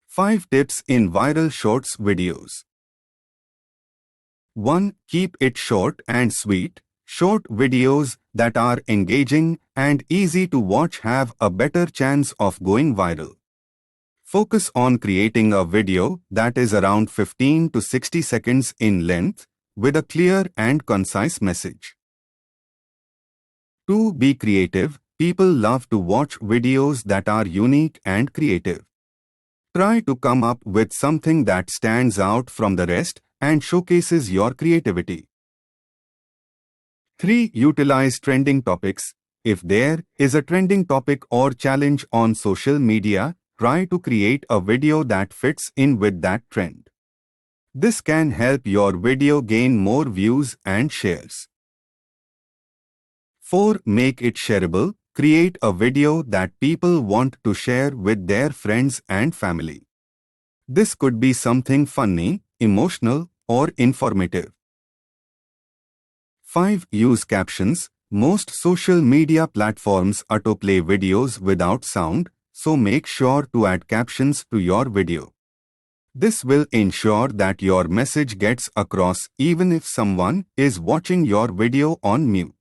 5 tips in viral shorts videos. 1. Keep it short and sweet. Short videos that are engaging and easy to watch have a better chance of going viral. Focus on creating a video that is around 15 to 60 seconds in length with a clear and concise message. 2. Be creative. People love to watch videos that are unique and creative. Try to come up with something that stands out from the rest and showcases your creativity. 3. Utilize trending topics. If there is a trending topic or challenge on social media, try to create a video that fits in with that trend. This can help your video gain more views and shares. 4. Make it shareable. Create a video that people want to share with their friends and family. This could be something funny, emotional, or informative. 5. Use captions. Most social media platforms autoplay videos without sound, so make sure to add captions to your video. This will ensure that your message gets across even if someone is watching your video on mute.